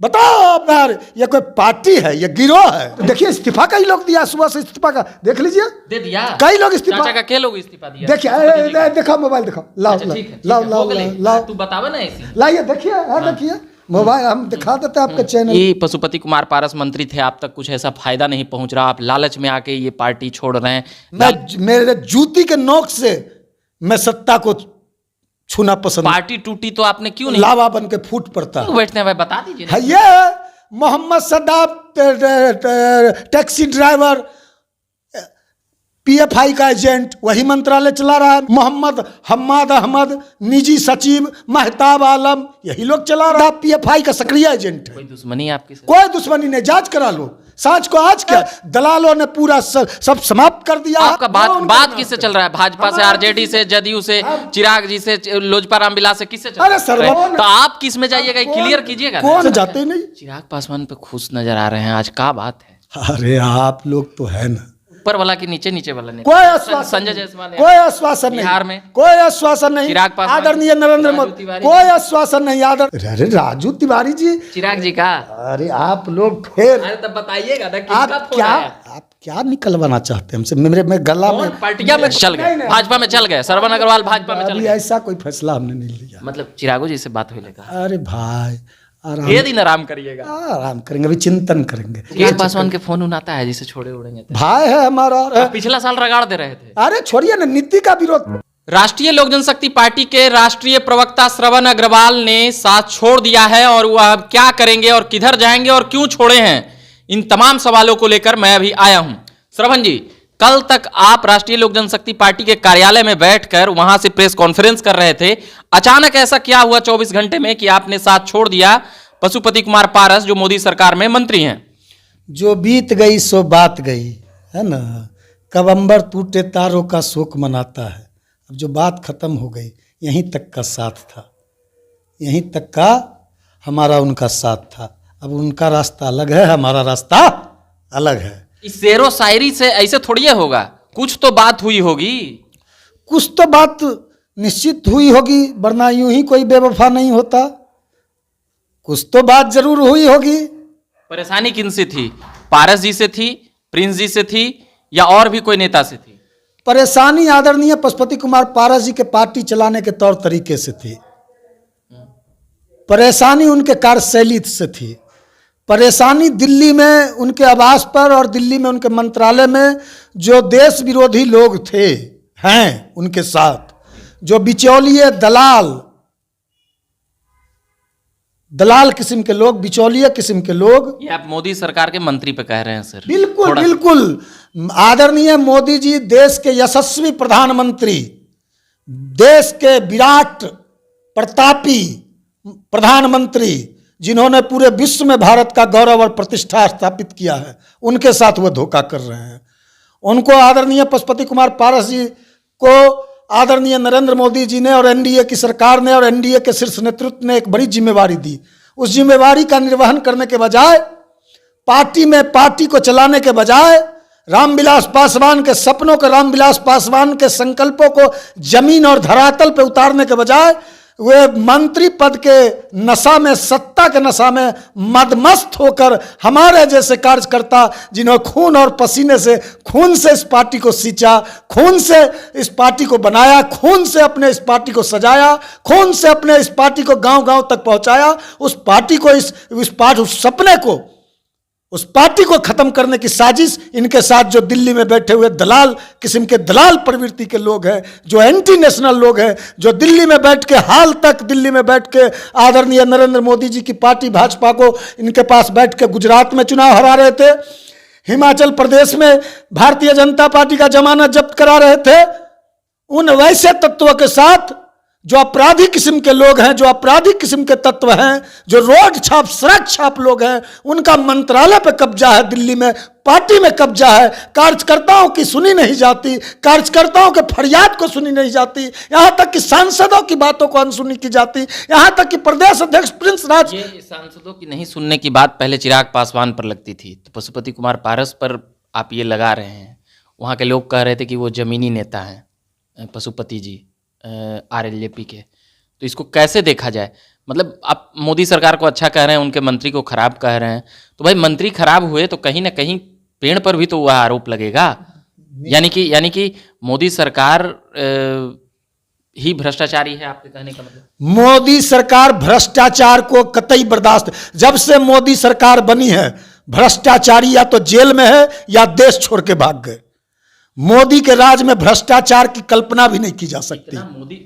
बताओ अपना, ये कोई पार्टी है, ये गिरोह है? देखिए इस्तीफा कई लोग दिया, सुबह से इस्तीफा का देख लीजिए, दे दिया कई लोग इस्तीफा। चाचा का क्या लोग इस्तीफा दिया? देखिए दिखाओ मोबाइल, दिखाओ, लाओ अच्छा, ठीक है, लाओ हो लाओ गए। लाओ, तू बतावे ना ऐसी। लाइए, देखिए, देखिए मोबाइल हम दिखा देते हैं आपके चैनल। ये पशुपति कुमार पारस मंत्री थे, आप तक कुछ ऐसा फायदा नहीं पहुंच रहा, आप लालच में आके ये पार्टी छोड़ रहे हैं। मेरे जूती के नोक से मैं सत्ता को छूना पसंद। पार्टी टूटी तो आपने क्यों नहीं? लावा बन के फूट पड़ता क्यों बैठते हैं भाई, बता दीजिए ना। है। ये मोहम्मद सद्दाब टैक्सी ड्राइवर, पीएफआई का एजेंट, वही मंत्रालय चला रहा है। मोहम्मद हम्माद अहमद निजी सचिव, महताब आलम, यही लोग चला रहा है। पीएफआई का सक्रिय एजेंट है। कोई दुश्मनी है आपके साथ? कोई दुश्मनी नहीं, जांच करा लो, सांच को आज क्या दलालों ने पूरा सब समाप्त कर दिया। आपका बात किससे चल रहा है? भाजपा से, आरजेडी से, जदयू से, चिराग जी से, लोजपा रामविलास से, किससे चल रहा है? तो आप किस में जाइएगा, क्लियर कीजिएगा। कौन जाते नहीं? चिराग पासवान पे खुश नजर आ रहे हैं आज, क्या बात है? अरे आप लोग तो है ना, ऊपर वाला की नीचे, नीचे वाला नहीं। कोई आश्वासन, संजय जायसवाल, कोई आश्वासन नहीं बिहार में कोई आश्वासन नहीं। चिराग पासवान, आदरणीय नरेंद्र मोदी, कोई आश्वासन नहीं। अरे राजू तिवारी जी, चिराग जी का। अरे आप लोग फिर, अरे तब बताइएगा ना, आप क्या निकलवाना चाहते हैं हमसे? मेरे गला में पार्टियां में चल गए, भाजपा में चल गए, श्रवण अग्रवाल भाजपा में चल अभी गए। ऐसा कोई फैसला हमने नहीं लिया। मतलब चिरागो जी से बात हुई लेगा? अरे भाई ये दिन आराम करिएगा, आराम करेंगे, अभी चिंतन करेंगे। चिराग पासवान के फोन उन आता है जिसे छोड़े उड़ेंगे तो। भाई है हमारा। पिछला साल रगाड़ दे रहे थे। अरे छोड़िए ना, नीति का विरोध। राष्ट्रीय लोक जनशक्ति पार्टी के राष्ट्रीय प्रवक्ता श्रवण अग्रवाल ने साथ छोड़ दिया है, और वह अब क्या करेंगे और किधर जाएंगे और क्यों छोड़े हैं, इन तमाम सवालों को लेकर मैं अभी आया हूं। श्रवण जी, कल तक आप राष्ट्रीय लोक जनशक्ति पार्टी के कार्यालय में बैठकर वहां से प्रेस कॉन्फ्रेंस कर रहे थे। अचानक ऐसा क्या हुआ 24 घंटे में कि आपने साथ छोड़ दिया पशुपति कुमार पारस, जो मोदी सरकार में मंत्री हैं? जो बीत गई सो बात गई, है ना। कवंबर टूटे तारों का शोक मनाता है। अब जो बात खत्म हो गई, यहीं तक का साथ था, यहीं तक का हमारा उनका साथ था। अब उनका रास्ता अलग है, हमारा रास्ता अलग है। इस शेरो शायरी से ऐसे थोड़ी होगा, कुछ तो बात हुई होगी। कुछ तो बात निश्चित हुई होगी, वरना यूं ही कोई बेवफा नहीं होता। कुछ तो बात जरूर हुई होगी। परेशानी किनसे थी? पारस जी से थी, प्रिंस जी से थी, या और भी कोई नेता से थी? परेशानी आदरणीय पशुपति कुमार पारस जी के पार्टी चलाने के तौर तरीके से थी। परेशानी उनके कार्यशैली से थी। परेशानी दिल्ली में उनके आवास पर और दिल्ली में उनके मंत्रालय में जो देश विरोधी लोग थे, हैं उनके साथ, जो बिचौलिए दलाल किस्म के लोग, बिचौलिए किस्म के लोग। ये आप मोदी सरकार के मंत्री पे कह रहे हैं सर? बिल्कुल बिल्कुल। आदरणीय मोदी जी देश के यशस्वी प्रधानमंत्री, देश के विराट प्रतापी प्रधानमंत्री, जिन्होंने पूरे विश्व में भारत का गौरव और प्रतिष्ठा स्थापित किया है, उनके साथ वो धोखा कर रहे हैं। उनको आदरणीय पशुपति कुमार पारस जी को आदरणीय नरेंद्र मोदी जी ने और एनडीए की सरकार ने और एनडीए के शीर्ष नेतृत्व ने एक बड़ी जिम्मेवारी दी। उस जिम्मेवारी का निर्वहन करने के बजाय, पार्टी को चलाने के बजाय, रामविलास पासवान के सपनों को, रामविलास पासवान के संकल्पों को जमीन और धरातल पर उतारने के बजाय, वे मंत्री पद के नशा में, सत्ता के नशा में मदमस्त होकर हमारे जैसे कार्यकर्ता, जिन्होंने खून और पसीने से, खून से इस पार्टी को सींचा, खून से इस पार्टी को बनाया, खून से अपने इस पार्टी को सजाया, खून से अपने इस पार्टी को गांव-गांव तक पहुंचाया, उस पार्टी को, उस सपने को, उस पार्टी को खत्म करने की साजिश इनके साथ जो दिल्ली में बैठे हुए दलाल किस्म के, दलाल प्रवृत्ति के लोग हैं, जो एंटी नेशनल लोग हैं, जो दिल्ली में बैठ के, हाल तक दिल्ली में बैठ के आदरणीय नरेंद्र मोदी जी की पार्टी भाजपा को इनके पास बैठ के गुजरात में चुनाव हरा रहे थे, हिमाचल प्रदेश में भारतीय जनता पार्टी का जमानत जब्त करा रहे थे, उन वैसे तत्वों के साथ जो अपराधी किस्म के लोग हैं, जो अपराधी किस्म के तत्व हैं, जो रोड छाप, सड़क छाप लोग हैं, उनका मंत्रालय पे कब्जा है, दिल्ली में पार्टी में कब्जा है। कार्यकर्ताओं की सुनी नहीं जाती, कार्यकर्ताओं के फरियाद को सुनी नहीं जाती, यहाँ तक कि सांसदों की बातों को अनसुनी की जाती, यहाँ तक कि प्रदेश अध्यक्ष प्रिंस राज। ये सांसदों की नहीं सुनने की बात पहले चिराग पासवान पर लगती थी, तो पशुपति कुमार पारस पर आप ये लगा रहे हैं। वहाँ के लोग कह रहे थे कि वो जमीनी नेता हैं पशुपति जी, आरएलजेपी के, तो इसको कैसे देखा जाए? मतलब आप मोदी सरकार को अच्छा कह रहे हैं, उनके मंत्री को खराब कह रहे हैं, तो भाई मंत्री खराब हुए तो कहीं ना कहीं पेड़ पर भी तो वह आरोप लगेगा। यानी कि मोदी सरकार ही भ्रष्टाचारी है, आपके कहने का मतलब? मोदी सरकार भ्रष्टाचार को कतई बर्दाश्त, जब से मोदी सरकार बनी है भ्रष्टाचारी या तो जेल में है या देश छोड़ के भाग गए। मोदी के राज में भ्रष्टाचार की कल्पना भी नहीं की जा सकती।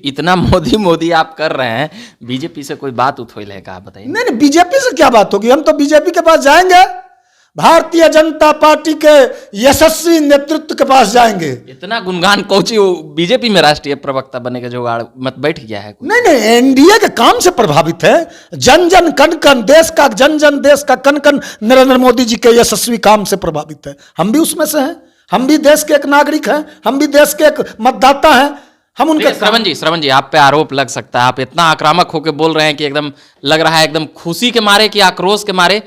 इतना मोदी आप कर रहे हैं, बीजेपी से कोई बात उठोलेगा? आप बताइए। नहीं, बीजेपी से क्या बात होगी? हम तो बीजेपी के पास जाएंगे, भारतीय जनता पार्टी के यशस्वी नेतृत्व के पास जाएंगे। इतना गुणगान कोची बीजेपी में राष्ट्रीय प्रवक्ता बनने का जुगाड़ मत बैठ गया है? नहीं, एनडीए के काम से प्रभावित है। जन जन कन कन, देश का जन जन, देश का कन कन नरेंद्र मोदी जी के यशस्वी काम से प्रभावित है। हम भी उसमें से हैं, हम भी देश के एक नागरिक हैं, हम भी देश के एक मतदाता हैं। हम उनके श्रवण जी आप पे आरोप लग सकता है, आप इतना आक्रामक होकर बोल रहे हैं कि एकदम लग रहा है एकदम खुशी के मारे कि आक्रोश के मारे।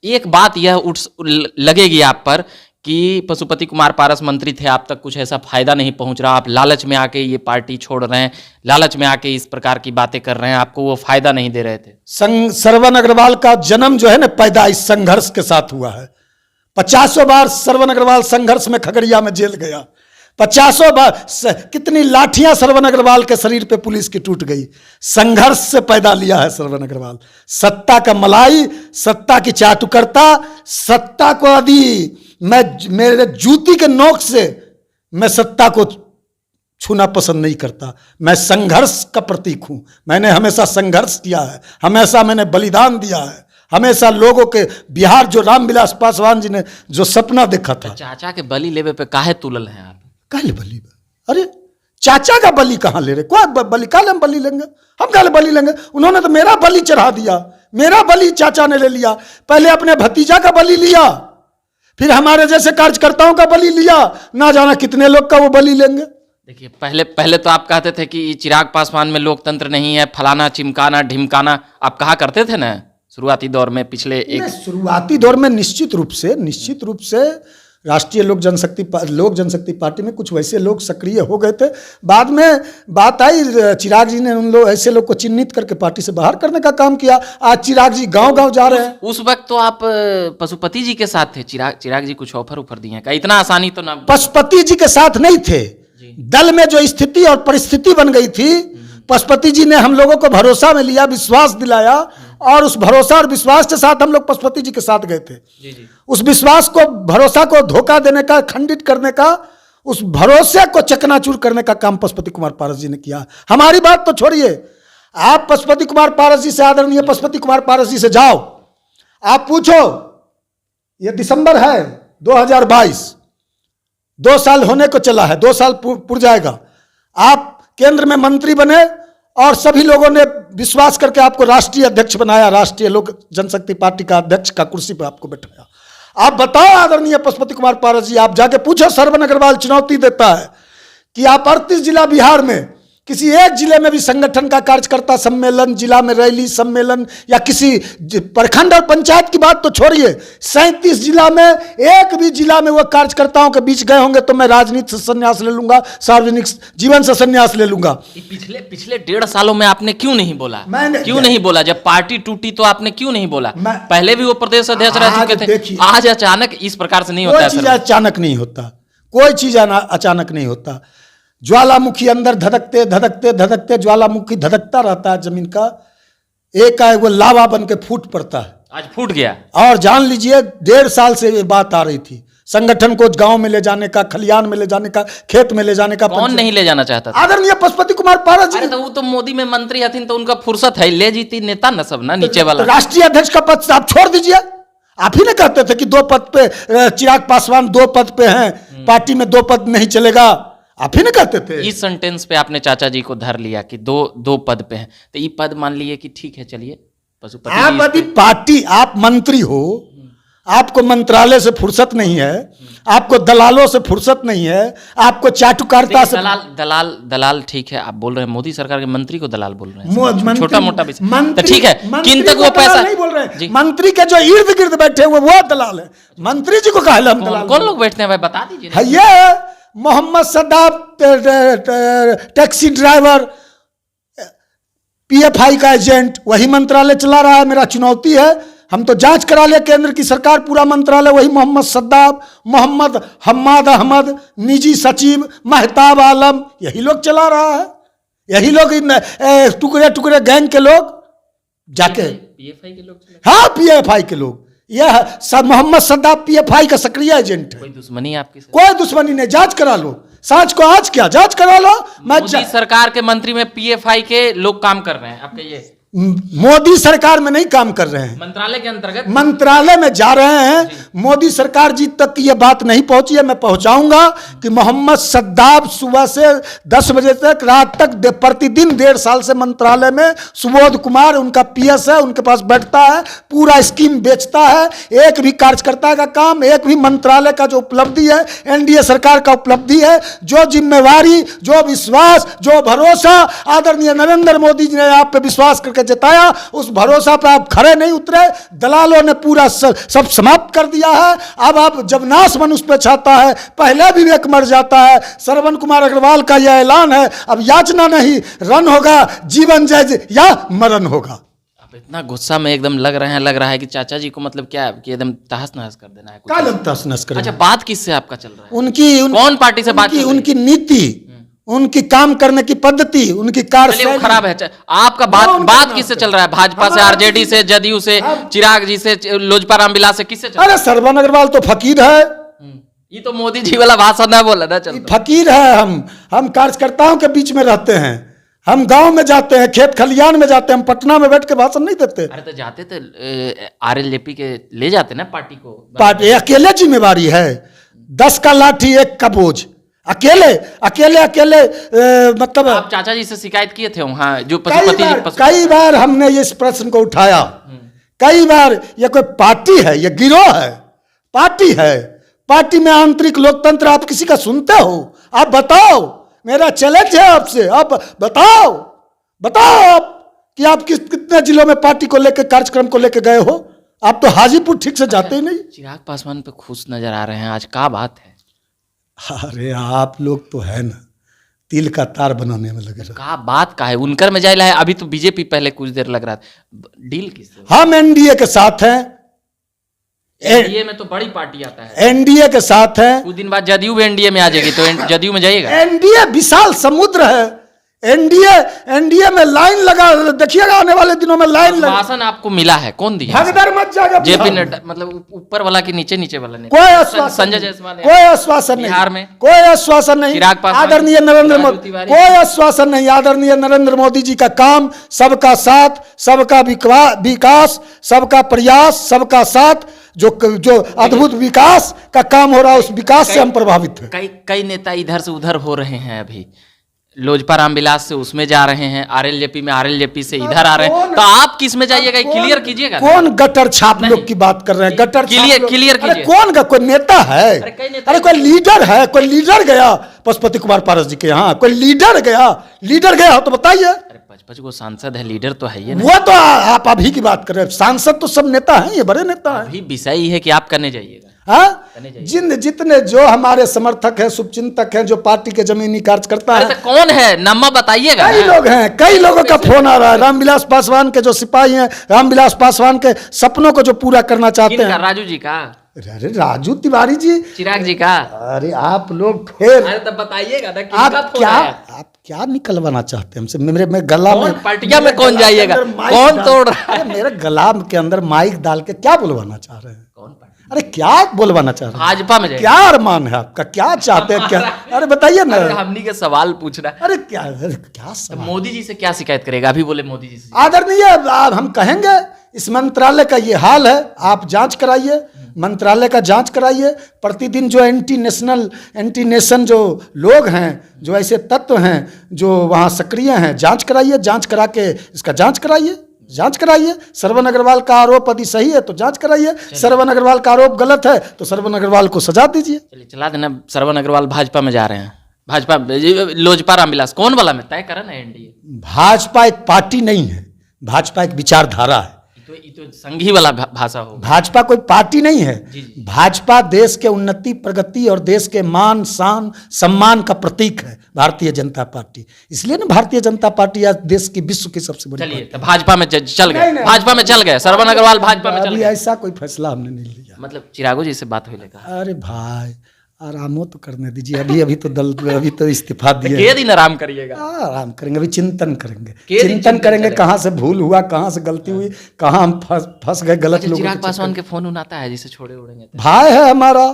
एक बात यह लगेगी आप पर कि पशुपति कुमार पारस मंत्री थे, आप तक कुछ ऐसा फायदा नहीं पहुंच रहा, आप लालच में आके ये पार्टी छोड़ रहे हैं, लालच में आके इस प्रकार की बातें कर रहे हैं, आपको वो फायदा नहीं दे रहे थे। श्रवण अग्रवाल का जन्म जो है ना, पैदा इस संघर्ष के साथ हुआ है। 50 बार श्रवण अग्रवाल संघर्ष में खगड़िया में जेल गया, 50 बार कितनी लाठियां श्रवण अग्रवाल के शरीर पे पुलिस की टूट गई। संघर्ष से पैदा लिया है श्रवण अग्रवाल। सत्ता का मलाई, सत्ता की चाटुकर्ता, सत्ता को यदि मेरे जूती के नोक से मैं सत्ता को छूना पसंद नहीं करता। मैं संघर्ष का प्रतीक हूं। मैंने हमेशा संघर्ष किया है, हमेशा मैंने बलिदान दिया है, हमेशा लोगों के बिहार जो रामविलास पासवान जी ने जो सपना देखा था। चाचा के बलि लेवे पे काहे तुलल हैं आप? काले बलि? अरे चाचा का बलि कहां ले रहे? कोई बलि काले हम बलि लेंगे? हम काले बलि लेंगे? उन्होंने तो मेरा बलि चढ़ा दिया, मेरा बलि चाचा ने ले लिया। पहले अपने भतीजा का बलि लिया, फिर हमारे जैसे कार्यकर्ताओं का बलि लिया, ना जाना कितने लोग का वो बलि लेंगे। देखिए पहले तो आप कहते थे कि चिराग पासवान में लोकतंत्र नहीं है, फलाना चिमकाना ढिमकाना आप कहा करते थे ना शुरुआती दौर में। शुरुआती दौर में निश्चित रूप से राष्ट्रीय लोक जनशक्ति पार्टी में कुछ वैसे लोग सक्रिय हो गए थे। बाद में बात आई, चिराग जी ने उन लोग ऐसे लोग को चिन्हित करके पार्टी से बाहर करने का काम किया। आज चिराग जी गांव-गांव जा रहे हैं। उस वक्त तो आप पशुपति जी के साथ थे, चिराग जी कुछ ऑफर दिए हैं क्या? इतना आसानी तो ना। पशुपति जी के साथ नहीं थे। दल में जो स्थिति और परिस्थिति बन गई थी, पशुपति जी ने हम लोगों को भरोसा में लिया, विश्वास दिलाया, और उस भरोसा और विश्वास के साथ हम लोग पशुपति जी के साथ गए थे। जी। उस विश्वास को, भरोसा को धोखा देने का, खंडित करने का, उस भरोसे को चकनाचूर करने का काम पशुपति कुमार पारस जी ने किया। हमारी बात तो छोड़िए, आप पशुपति कुमार पारस जी से, आदरणीय पशुपति कुमार पारस जी से जाओ, आप पूछो, ये दिसंबर है 2022, 2 साल होने को चला है, 2 साल पुर जाएगा। आप केंद्र में मंत्री बने और सभी लोगों ने विश्वास करके आपको राष्ट्रीय अध्यक्ष बनाया, राष्ट्रीय लोक जनशक्ति पार्टी का अध्यक्ष का कुर्सी पर आपको बैठाया। आप बताओ आदरणीय पशुपति कुमार पारस जी, आप जाके पूछो, श्रवण अग्रवाल चुनौती देता है कि आप 38 जिला बिहार में किसी एक जिले में भी संगठन का कार्यकर्ता सम्मेलन, जिला में रैली सम्मेलन, या किसी प्रखंड और पंचायत की बात तो छोड़िए, 37 जिला में एक भी जिला में वो कार्यकर्ताओं के बीच गए होंगे तो मैं राजनीति से संन्यास ले लूंगा, सार्वजनिक जीवन से संन्यास ले लूंगा। पिछले 1.5 सालों में आपने क्यों नहीं बोला? क्यों नहीं बोला? जब पार्टी टूटी तो आपने क्यों नहीं बोला? पहले भी वो प्रदेश अध्यक्ष रह चुके थे। आज अचानक इस प्रकार से नहीं होता। कोई चीज अचानक नहीं होता, कोई चीज अचानक नहीं होता। ज्वालामुखी अंदर धधकते धधकते धधकते ज्वालामुखी धधकता रहता है जमीन का, एक वो लावा बन के फूट पड़ता है। आज फूट गया। और जान लीजिए 1.5 साल से ये बात आ रही थी, संगठन को गांव में ले जाने का, खलियान में ले जाने का, खेत में ले जाने का। कौन नहीं ले जाना चाहता था? आदरणीय पशुपति कुमार पारस जी। तो वो तो मोदी में मंत्री हथिन तो उनका फुर्सत है, ले जीती नेता न सब ना नीचे वाला। राष्ट्रीय अध्यक्ष का पद आप छोड़ दीजिए। आप ही ने कहते थे कि 2 पद पे, चिराग पासवान 2 पद पे हैं, पार्टी में 2 पद नहीं चलेगा, आप ही ने कहते थे। इस सेंटेंस पे आपने चाचा जी को धर लिया कि दो पद पे हैं, तो ये पद मान लिए कि ठीक है, चलिए पशुपति। आप यदि पार्टी, आप मंत्री हो, आपको मंत्रालय से फुर्सत नहीं है, आपको दलालों से फुर्सत नहीं है, आपको चाटुकारिता से। दलाल ठीक है, आप बोल रहे हैं मोदी सरकार के मंत्री को दलाल बोल रहे हैं, छोटा मोटा विषय तो ठीक है, किन तक वो पैसा नहीं बोल रहे हैं। मंत्री के जो इर्द गिर्द बैठे हुए वो दलाल है, मंत्री जी को कहा हम दलाल? कौन लोग बैठते हैं भाई, बता दीजिए। ये Mohammad Saddam taxi driver, PFI का एजेंट वही मंत्रालय चला रहा है। मेरा चुनौती है, हम तो जांच करा ले, केंद्र की सरकार पूरा मंत्रालय वही मोहम्मद सद्दाब, मोहम्मद हम्माद अहमद, निजी सचिव महताब आलम, यही लोग चला रहा है। यही लोग टुकड़े टुकड़े गैंग के लोग जाके पीएफआई के लोग चले। हाँ पीएफआई के लोग, यह सब मोहम्मद सद्दाब पीएफआई का सक्रिय एजेंट है। कोई दुश्मनी है आपकी? कोई दुश्मनी नहीं, जांच करा लो, सांच को आज क्या जांच करा लो। मोदी सरकार के मंत्री में पीएफआई के लोग काम कर रहे हैं आपके? ये मोदी सरकार में नहीं काम कर रहे हैं, मंत्रालय के अंतर्गत मंत्रालय में जा रहे हैं। मोदी सरकार जी तक ये बात नहीं पहुंची है, मैं पहुंचाऊंगा कि मोहम्मद सद्दाब सुबह से 10 बजे तक रात तक प्रतिदिन 1.5 साल से मंत्रालय में सुबोध कुमार उनका पीएस है, उनके पास बैठता है, पूरा स्कीम बेचता है। एक भी कार्यकर्ता का काम, एक भी मंत्रालय का जो उपलब्धि है, एनडीए सरकार का उपलब्धि है, जो जिम्मेवारी, जो विश्वास, जो भरोसा आदरणीय नरेंद्र मोदी जी ने आप पे विश्वास करके जताया, उस भरोसा पर आप खड़े नहीं उतरे। दलालों ने पूरा सब समाप्त कर दिया है। अब आप जब नाश मनुष्य पे छाता है, पहले विवेक मर जाता है। श्रवण कुमार अग्रवाल का यह ऐलान है, अब याचना नहीं, रन होगा, जीवन जय या मरण होगा। आप इतना गुस्सा में एकदम लग रहा है कि चाचा जी को मतलब क्या कि एकदम तहस नहस कर देना है कुछ? कालम तहस नहस कर। अच्छा, बात किससे आपका चल रहा है? कौन पार्टी से बात? उनकी नीति, उनकी काम करने की पद्धति, उनकी कार्यशैली खराब है। आपका बात किससे चल रहा है? भाजपा से, आरजेडी से, जदयू से, चिराग जी से, लोजपा रामविलास से, किससे चल रहा है? अरे श्रवण अग्रवाल तो फकीर है। ये तो मोदी जी वाला भाषण है, बोला ना, चल फकीर है। हम कार्यकर्ताओं के बीच में रहते हैं, हम गांव में जाते हैं, खेत खलियान में जाते हैं, हम पटना में बैठ के भाषण नहीं देते। अरे तो जाते थे, आरएलजेपी के ले जाते ना पार्टी को। पार्टी अकेले जिम्मेवारी है, 10 का लाठी 1 का बोझ, अकेले मतलब। आप चाचा जी से शिकायत किए थे वहां जो कई बार हमने इस प्रश्न को उठाया, कई बार। ये कोई पार्टी है, ये गिरोह है, पार्टी है। पार्टी में आंतरिक लोकतंत्र आप किसी का सुनते हो? आप बताओ, मेरा चैलेंज है आपसे, आप बताओ आप कि आप कितने जिलों में पार्टी को लेकर, कार्यक्रम को लेकर गए हो? आप तो हाजीपुर ठीक से जाते ही नहीं। चिराग पासवान पे खुश नजर आ रहे हैं आज, क्या बात है? अरे आप लोग तो है ना, तिल का तार बनाने में लगे रहे। क्या बात का है? उनकर में जाइला है। अभी तो बीजेपी पहले कुछ देर लग रहा था, डील किससे? हम एनडीए के साथ हैं। एनडीए में तो बड़ी पार्टी आता है। एनडीए के साथ है। कुछ दिन बाद जदयू भी एनडीए में आ जाएगी, तो जदयू में जाइएगा? एनडीए विशाल समुद्र है। एनडीए में लाइन लगा, देखिएगा आने वाले दिनों में लाइन लगा। भाषण आपको मिला है, कौन दिया? भगदड़ मच जाएगा। जेपी नड्डा, मतलब ऊपर वाला कि नीचे वाला ने? कोई आश्वासन, संजय जायसवाल, कोई आश्वासन नहीं। बिहार में कोई आश्वासन नहीं। आदरणीय नरेंद्र मोदी, कोई आश्वासन नहीं। आदरणीय नरेंद्र मोदी जी का काम सबका साथ, सबका विकास, सबका प्रयास, सबका साथ, जो अद्भुत विकास का काम हो रहा है, उस विकास से हम प्रभावित हैं। कई नेता इधर से उधर हो रहे हैं। अभी लोजपा रामविलास से उसमें जा रहे हैं, आरएलजेपी में, आरएलजेपी से इधर आ रहे हैं, तो आप किस में जाइएगा? क्लियर कीजिएगा। कौन गटर छाप लोग की बात कर रहे हैं? गटर क्लियर कीजिए। कौन कोई नेता है? अरे कोई लीडर है? कोई लीडर गया पशुपति कुमार पारस जी के यहाँ? कोई लीडर गया हो तो बताइए। 55 को सांसद है, लीडर तो है ये ना? वो तो आप अभी की बात कर रहे हैं। सांसद तो सब नेता हैं, ये बड़े नेता हैं। अभी विषय ही है कि आप करने जाइएगा। जितने जो हमारे समर्थक हैं, शुभचिंतक हैं, जो पार्टी के जमीनी कार्यकर्ता हैं, तो कौन है? नम्मा बताइएगा। कई लोग हैं, कई लोगों का फोन आ रहा है। रामविलास पासवान के जो सिपाही हैं, रामविलास पासवान के सपनों को जो पूरा करना चाहते हैं। राजू जी का? अरे राजू तिवारी जी, चिराग जी का? अरे आप लोग फिर, अरे तब बताइएगा ना, आप क्या निकलवाना चाहते हैं हमसे? मेरे गला में पार्टिया में कौन जाइएगा? कौन तोड़ रहा है? मेरे गला के अंदर माइक डाल के क्या बुलवाना चाह रहे हैं? कौन पार्टी? अरे क्या बुलवाना चाह रहे हैं? भाजपा में क्या अरमान है आपका? क्या चाहते हैं? क्या? अरे बताइए ना। हमनी के सवाल पूछ रहा है। अरे क्या सवाल? मोदी जी से क्या शिकायत करेगा? अभी बोले मोदी जी से। आदरणीय, हम कहेंगे इस मंत्रालय का ये हाल है, आप जांच कराइए, मंत्रालय का जांच कराइए। प्रतिदिन जो एंटी नेशन जो लोग हैं, जो ऐसे तत्व हैं जो वहाँ सक्रिय हैं, जांच कराइए। जांच करा के इसका जांच कराइए। श्रवण अग्रवाल का आरोप यदि सही है तो जांच कराइए, श्रवण अग्रवाल का आरोप गलत है तो श्रवण अग्रवाल को सजा दीजिए। चलिए चला देना। श्रवण अग्रवाल भाजपा में जा रहे हैं। भाजपा, लोजपा रामविलास, कौन वाला में तय करा ना? एनडीए। भाजपा एक पार्टी नहीं है, भाजपा एक विचारधारा है। तो ये तो संघी वाला भाषा हो। भाजपा कोई पार्टी नहीं है। जी, जी। भाजपा देश के उन्नति, प्रगति और देश के मान, शान, सम्मान का प्रतीक है भारतीय जनता पार्टी। इसलिए ना भारतीय जनता पार्टी आज देश की, विश्व की सबसे बड़ी चलिए, पार्टी तो भाजपा में चल नहीं, गए, नहीं, भाजपा में चल गए, श्रवण अग्रवाल भाजपा में चल अभी गए। ऐसा कोई फैसला हमने नहीं लिया। मतलब चिरागो जी से बात हुई लेगा, अरे भाई आरामो तो करने दीजिए। अभी तो दल अभी तो इस्तीफा दिए। के दिन आराम करिएगा। आराम करेंगे, अभी चिंतन करेंगे, के दिन चिंतन करेंगे चलेगा? कहाँ से भूल हुआ, कहाँ से गलती हुई, कहाँ हम फंस गए गलत अच्छा, लोगों चिराग के पासवान के फोन उन आता है जिसे छोड़े उड़ेंगे तो। भाई है हमारा,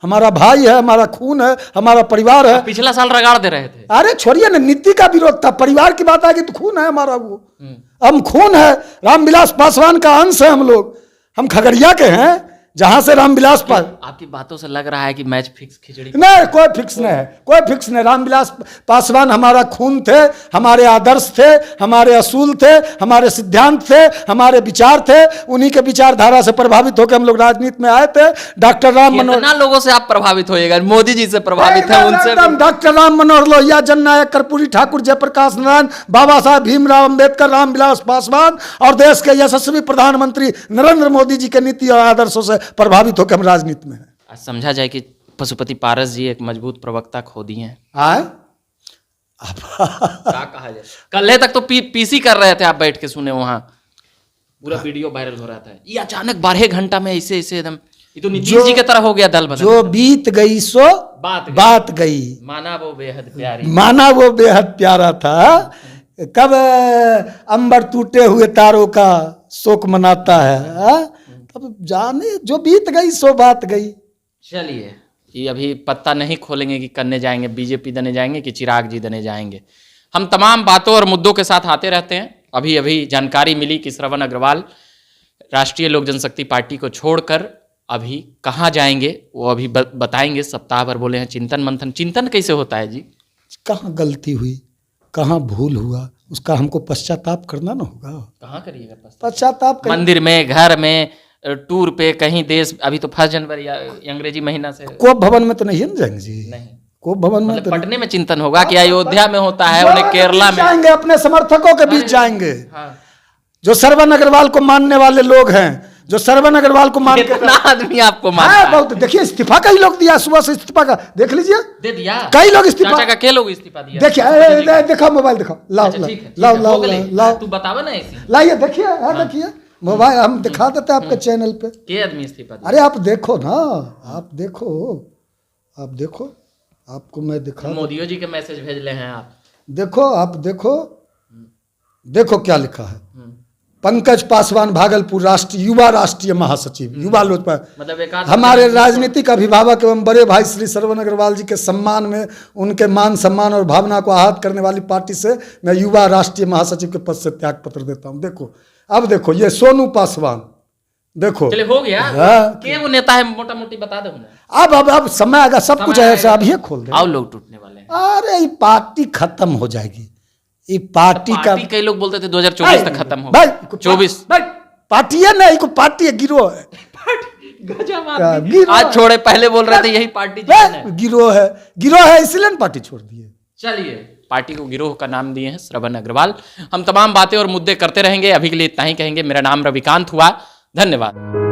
हमारा भाई है, हमारा खून है, हमारा परिवार है। पिछला साल रगाड़ दे रहे थे। अरे छोड़िए ना, नीति का विरोध था, परिवार की बात आ गई तो खून है हमारा वो। हम्म। हम खून है, रामविलास पासवान का अंश है हम लोग। हम खगड़िया के हैं, जहां से रामविलास आपकी बातों से लग रहा है कि मैच फिक्स खिचड़ी। नहीं, कोई फिक्स नहीं है, कोई फिक्स नहीं। रामविलास पासवान हमारा खून थे, हमारे आदर्श थे, हमारे असूल थे, हमारे सिद्धांत थे, हमारे विचार थे। उन्हीं के विचारधारा से प्रभावित होकर हम लोग राजनीति में आए थे। डॉक्टर राम मनोहर, कितना लोगों से आप प्रभावित होइएगा? मोदी जी से प्रभावित है, उनसे भी। डॉक्टर राम मनोहर लोहिया, जननायक कर्पूरी ठाकुर, जयप्रकाश नारायण, बाबा साहब भीमराव अंबेडकर, रामविलास पासवान और देश के यशस्वी प्रधानमंत्री नरेंद्र मोदी जी के नीति और आदर्शों से प्रभावित होकर हम राजनीति में हैं। आज समझा जाए कि पशुपति पारस जी एक मजबूत प्रवक्ता खो दिए हैं। आए क्या कहा जाए, कल तक तो पीसी कर रहे थे, आप बैठ के सुने वहां, पूरा वीडियो वायरल हो रहा था। ये अचानक 12 घंटा में ऐसे एकदम, ये तो नीतीश जी की तरह हो गया दल बदल। जो बीत गई सो बात गई, माना वो बेहद प्यारी, माना वो बेहद प्यारा था। कब अंबर टूटे हुए तारों का शोक मनाता है, तब जाने जो बीत गई सो बात गई। चलिए, ये अभी पत्ता नहीं खोलेंगे कि करने जाएंगे बीजेपी देने जाएंगे कि चिराग जी देने जाएंगे। हम तमाम बातों और मुद्दों के साथ आते रहते हैं। अभी जानकारी मिली कि श्रवण अग्रवाल राष्ट्रीय लोक जनशक्ति पार्टी को छोड़कर अभी कहाँ जाएंगे, वो अभी बताएंगे। सप्ताह भर बोले हैं चिंतन मंथन। चिंतन कैसे होता है जी? कहाँ गलती हुई, कहाँ भूल हुआ, उसका हमको पश्चाताप करना ना होगा। कहाँ करिएगा पश्चाताप? मंदिर में, घर में, टूर पे, कहीं देश। अभी तो 1 जनवरी अंग्रेजी महीना से कोप भवन में तो नहीं है ना जाएंगे जी? नहीं, कोप भवन में मतलब तो पटने में चिंतन होगा कि अयोध्या में होता है, उन्हें केरला में जाएंगे, अपने समर्थकों के बीच जाएंगे। हाँ। जो श्रवण अग्रवाल को मानने वाले लोग हैं, जो श्रवण अग्रवाल को मान कितना आदमी आपको मानता है? बहुत। देखिए इस्तीफा कई लोग दिया, सुबह से इस्तीफा का देख लीजिए, दे दिया कई लोग इस्तीफा। चाचा का के लोग इस्तीफा दिया? देखिए, देखो मोबाइल दिखाओ, लाओ अच्छा, ठीक है, लाओ हो लाओ गए। लाओ, तू बतावा ना ऐसी। लाइए, देखिए, देखिए मोबाइल हम दिखा देते हैं आपके चैनल पे। के आदमी इस्तीफा दिया? अरे आप देखो ना, आप देखो, आप देखो, आपको मैं दिखा, मोदियो जी के मैसेज भेजले हैं आप? देखो, आप देखो, देखो क्या लिखा है। पंकज पासवान, भागलपुर, युवा राष्ट्रीय महासचिव, युवा लोजपा। मतलब एक आध हमारे राजनीतिक अभिभावक एवं बड़े भाई श्री श्रवण अग्रवाल जी के सम्मान में, उनके मान सम्मान और भावना को आहत करने वाली पार्टी से मैं युवा राष्ट्रीय महासचिव के पद से त्याग पत्र देता हूं। देखो, अब देखो, ये सोनू पासवान, देखो। चलिए, हो गया। हाँ। के वो नेता है, मोटा मोटी बता दो ना। अब समय आएगा, सब कुछ ऐसा अब ये खोल दे। आओ, लोग टूटने वाले हैं। अरे ये पार्टी खत्म हो जाएगी, ये पार्टी का। कई लोग बोलते थे 2024 तक खत्म हो। भाई 24 पार्टी है ना, को पार्टी है, गिरोह है। गजब आदमी। गिरोह आज छोड़े, पहले बोल रहे थे यही पार्टी गिरोह है, गिरोह है, इसलिए ना पार्टी छोड़ दिए। चलिए, पार्टी को गिरोह का नाम दिए हैं श्रवण अग्रवाल। हम तमाम बातें और मुद्दे करते रहेंगे। अभी के लिए इतना ही कहेंगे। मेरा नाम रविकांत हुआ। धन्यवाद।